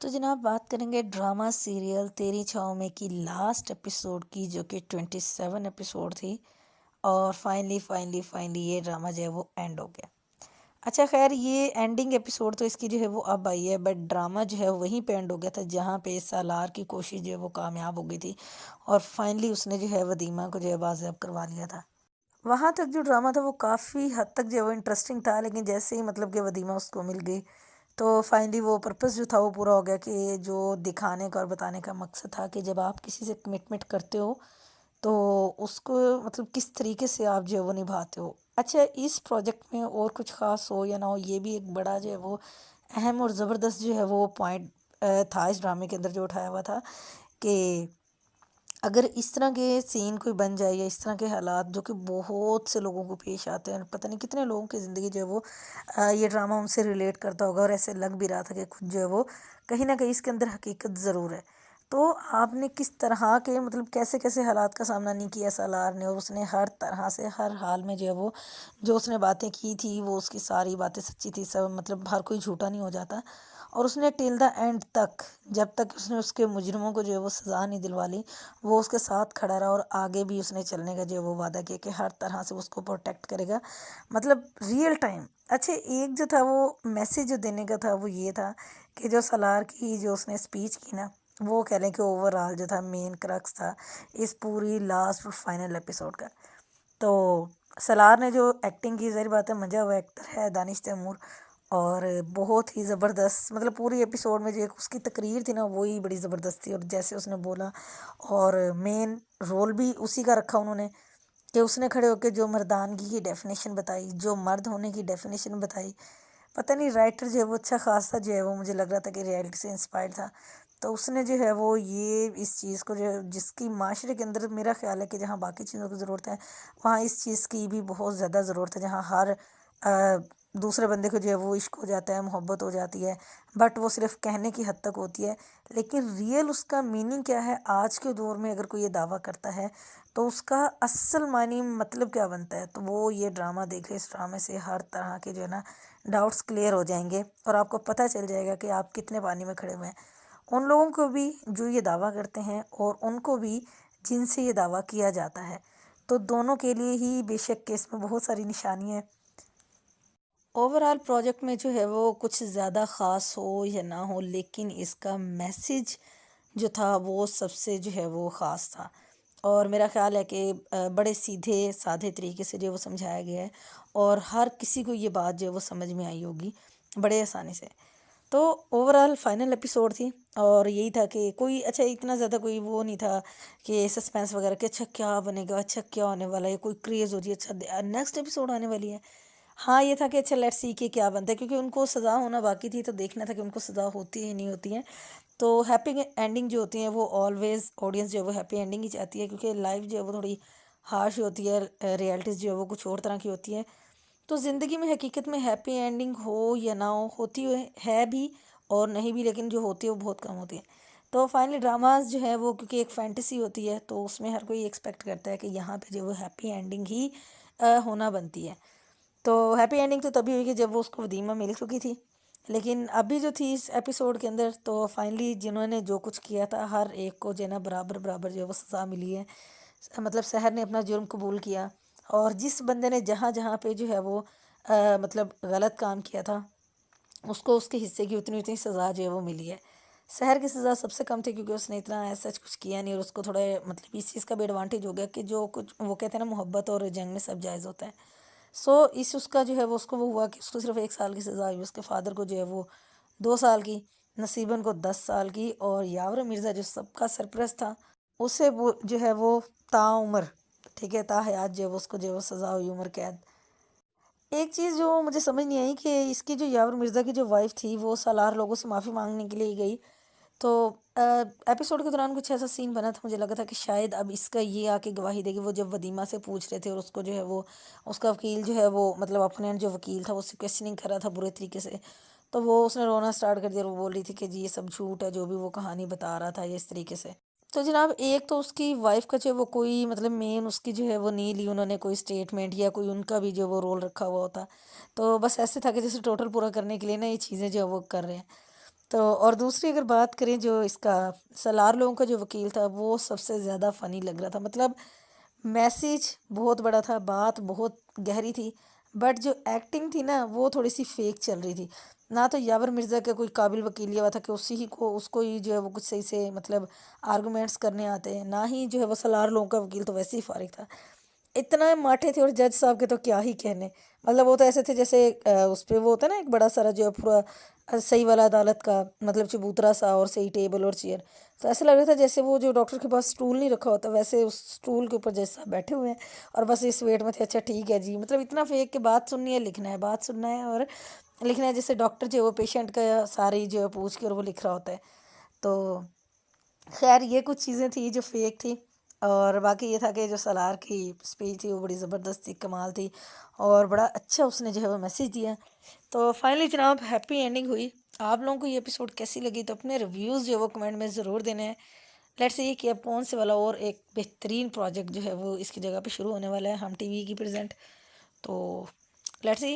तो जनाब बात करेंगे ड्रामा सीरियल तेरी छाँव में की लास्ट एपिसोड की जो कि 27 एपिसोड थी। और फाइनली फाइनली फाइनली ये ड्रामा जो है वो एंड हो गया। अच्छा खैर ये एंडिंग एपिसोड तो इसकी जो है वो अब आई है, बट ड्रामा जो है वहीं पे एंड हो गया था जहाँ पे सालार की कोशिश जो है वो कामयाब हो गई थी। और फाइनली उसने जो है वदीमा को जो है बाजियाब करवा लिया था। वहाँ तक जो ड्रामा था वो काफ़ी हद तक जो है वो इंटरेस्टिंग था, लेकिन जैसे ही मतलब कि वदीमा उसको मिल गई तो फाइनली वो पर्पस जो था वो पूरा हो गया कि जो दिखाने का और बताने का मकसद था कि जब आप किसी से कमिटमेंट करते हो तो उसको मतलब किस तरीके से आप जो है वो निभाते हो। अच्छा इस प्रोजेक्ट में और कुछ ख़ास हो या ना हो, ये भी एक बड़ा जो है वो अहम और ज़बरदस्त जो है वो पॉइंट था इस ड्रामे के अंदर जो उठाया हुआ था कि अगर इस तरह के सीन कोई बन जाए या इस तरह के हालात जो कि बहुत से लोगों को पेश आते हैं, पता नहीं कितने लोगों की ज़िंदगी जो है वो ये ड्रामा उनसे रिलेट करता होगा और ऐसे लग भी रहा था कि खुद जो है वो कहीं ना कहीं इसके अंदर हकीकत ज़रूर है। तो आपने किस तरह के मतलब कैसे कैसे हालात का सामना नहीं किया सालार ने, और उसने हर तरह से हर हाल में जो है वो जो उसने बातें की थी वो उसकी सारी बातें सच्ची थी, सब मतलब हर कोई झूठा नहीं हो जाता। और उसने टिल द एंड तक जब तक उसने उसके मुजरिमों को जो है वो सज़ा नहीं दिलवा ली वो उसके साथ खड़ा रहा, और आगे भी उसने चलने का जो है वो वादा किया कि हर तरह से उसको प्रोटेक्ट करेगा, मतलब रियल टाइम। अच्छा एक जो था वो मैसेज जो देने का था वो ये था कि जो सलार की जो उसने स्पीच की ना, वो कह लें कि ओवरऑल जो था मेन क्रक्स था इस पूरी लास्ट और फाइनल एपिसोड का। तो सलार ने जो एक्टिंग की, ज़ाहिर बात है मज़ा, वो एक्टर है दानिश तैमूर। और बहुत ही ज़बरदस्त मतलब पूरी एपिसोड में जो एक उसकी तकरीर थी ना वही बड़ी ज़बरदस्त थी, और जैसे उसने बोला और मेन रोल भी उसी का रखा उन्होंने कि उसने खड़े होकर जो मर्दानगी की डेफिनेशन बताई, जो मर्द होने की डेफिनेशन बताई। पता नहीं राइटर जो है वो अच्छा खासा जो है वो मुझे लग रहा था कि रियलिटी से इंस्पायर्ड था। तो उसने जो है वो ये इस चीज़ को जो है जिसकी माशरे के अंदर मेरा ख्याल है कि जहाँ बाकी चीज़ों की ज़रूरत है वहाँ इस चीज़ की भी बहुत ज़्यादा ज़रूरत है, जहाँ हर दूसरे बंदे को जो है वो इश्क हो जाता है, मोहब्बत हो जाती है, बट वो सिर्फ कहने की हद तक होती है। लेकिन रियल उसका मीनिंग क्या है आज के दौर में अगर कोई ये दावा करता है तो उसका असल मानी मतलब क्या बनता है, तो वो ये ड्रामा देखे, इस ड्रामे से हर तरह के जो है ना डाउट्स क्लियर हो जाएंगे और आपको पता चल जाएगा कि आप कितने पानी में खड़े हुए हैं। उन लोगों को भी जो ये दावा करते हैं और उनको भी जिनसे ये दावा किया जाता है, तो दोनों के लिए ही बेशक के इसमें बहुत सारी निशानियाँ हैं। ओवरऑल प्रोजेक्ट में जो है वो कुछ ज़्यादा ख़ास हो या ना हो, लेकिन इसका मैसेज जो था वो सबसे जो है वो ख़ास था। और मेरा ख़्याल है कि बड़े सीधे साधे तरीके से जो है वो समझाया गया है, और हर किसी को ये बात जो है वो समझ में आई होगी बड़े आसानी से। तो ओवरऑल फाइनल एपिसोड थी और यही था कि कोई अच्छा इतना ज़्यादा कोई वो नहीं था कि सस्पेंस वगैरह कि अच्छा क्या बनेगा, अच्छा क्या होने वाला है, कोई क्रेज़ हो रही है, अच्छा नेक्स्ट एपिसोड आने वाली है। हाँ ये था कि अच्छा लेट्स सी कि क्या बनता है, क्योंकि उनको सज़ा होना बाकी थी तो देखना था कि उनको सज़ा होती है नहीं होती है। तो हैप्पी एंडिंग जो होती है वो ऑलवेज ऑडियंस जो है वो हैप्पी एंडिंग ही चाहती है, क्योंकि लाइफ जो है वो थोड़ी हार्श होती है, रियलिटीज़ जो है वो कुछ और तरह की होती है। तो ज़िंदगी में हकीकत में हैप्पी एंडिंग हो या ना हो, होती है भी और नहीं भी, लेकिन जो होती है वो बहुत कम होती है। तो फाइनली ड्रामाज जो है वो क्योंकि एक फैंटेसी होती है तो उसमें हर कोई एक्सपेक्ट करता है कि यहाँ पे जो वो हैप्पी एंडिंग ही होना बनती है। तो हैप्पी एंडिंग तो तभी हुई कि जब वो उसको वदीमा मिल चुकी थी। लेकिन अभी जो थी इस एपिसोड के अंदर तो फाइनली जिन्होंने जो कुछ किया था हर एक को जो है ना बराबर बराबर जो है वो सज़ा मिली है। मतलब शहर ने अपना जुर्म कबूल किया, और जिस बंदे ने जहाँ जहाँ पे जो है वो मतलब गलत काम किया था उसको उसके हिस्से की उतनी उतनी सज़ा जो है वो मिली है। शहर की सज़ा सबसे कम थी क्योंकि उसने इतना ऐसा कुछ किया नहीं, और उसको थोड़ा मतलब इस चीज़ का भी एडवांटेज हो गया कि जो कुछ वो कहते हैं ना मोहब्बत और जंग में सब जायज़ होता है। सो इस उसका जो है वो उसको वो हुआ कि उसको सिर्फ 1 साल की सज़ा हुई, उसके फादर को जो है वो 2 साल की, नसीबन को 10 साल की, और यावर मिर्ज़ा जो सबका सरप्रस्त था उसे वो जो है वो ताउम्र, ठीक है, ताहयात जो है वो उसको जो है वो सज़ा हुई, उम्र कैद। एक चीज़ जो मुझे समझ नहीं आई कि इसकी जो यावर मिर्ज़ा की जो वाइफ़ थी वो सालार लोगों से माफ़ी माँगने के लिए गई। तो एपिसोड के दौरान कुछ ऐसा सीन बना था, मुझे लगा था कि शायद अब इसका ये आके गवाही देगी। वो जब वदीमा से पूछ रहे थे और उसको जो है वो उसका वकील जो है वो मतलब अपोनेंट जो वकील था वो उससे क्वेश्चनिंग कर रहा था बुरे तरीके से, तो वो उसने रोना स्टार्ट कर दिया और वो बोल रही थी कि जी ये सब झूठ है जो भी वो कहानी बता रहा था ये इस तरीके से। तो जनाब एक तो उसकी वाइफ का जो है वो कोई मतलब मेन उसकी जो है वो नहीं ली उन्होंने कोई स्टेटमेंट या कोई उनका भी जो वो रोल रखा हुआ होता। तो बस ऐसे था कि जैसे टोटल पूरा करने के लिए ना ये चीज़ें जो है वो कर रहे हैं। तो और दूसरी अगर बात करें जो इसका सलार लोगों का जो वकील था वो सबसे ज़्यादा फ़नी लग रहा था। मतलब मैसेज बहुत बड़ा था, बात बहुत गहरी थी, बट जो एक्टिंग थी ना वो थोड़ी-सी फेक चल रही थी। ना तो यावर मिर्ज़ा का कोई काबिल वकील लिया हुआ था कि उसी ही को उसको ही जो है वो कुछ सही से मतलब आर्गुमेंट्स करने आते हैं, ना ही जो है वो सलार लोगों का वकील तो वैसे ही फ़ारिग था। इतना माठे थे और जज साहब के तो क्या ही कहने। मतलब वो तो ऐसे थे जैसे उस पे वो होता है ना एक बड़ा सारा जो है पूरा सही वाला अदालत का मतलब चबूतरा सा और सही टेबल और चेयर। तो ऐसा लग रहा था जैसे वो जो डॉक्टर के पास स्टूल नहीं रखा होता वैसे उस स्टूल के ऊपर जज साहब बैठे हुए हैं और बस इस वेट में थे अच्छा ठीक है जी। मतलब इतना फेक कि बात सुननी है, लिखना है, बात सुनना है और लिखना है। जैसे डॉक्टर जो है वो पेशेंट का सारी जो है पूछ के और वो लिख रहा होता है। तो खैर ये कुछ चीज़ें थी जो फेक थी और बाकी ये था कि जो सलार की स्पीच थी वो बड़ी ज़बरदस्त थी, कमाल थी और बड़ा अच्छा उसने जो है वो मैसेज दिया। तो फाइनली जनाब हैप्पी एंडिंग हुई। आप लोगों को ये एपिसोड कैसी लगी तो अपने रिव्यूज़ जो है वो कमेंट में ज़रूर देने हैं। लेट्स सी कि अब कौन से वाला और एक बेहतरीन प्रोजेक्ट जो है वो इसकी जगह पे शुरू होने वाला है हम टीवी की प्रेजेंट। तो लेट्स सी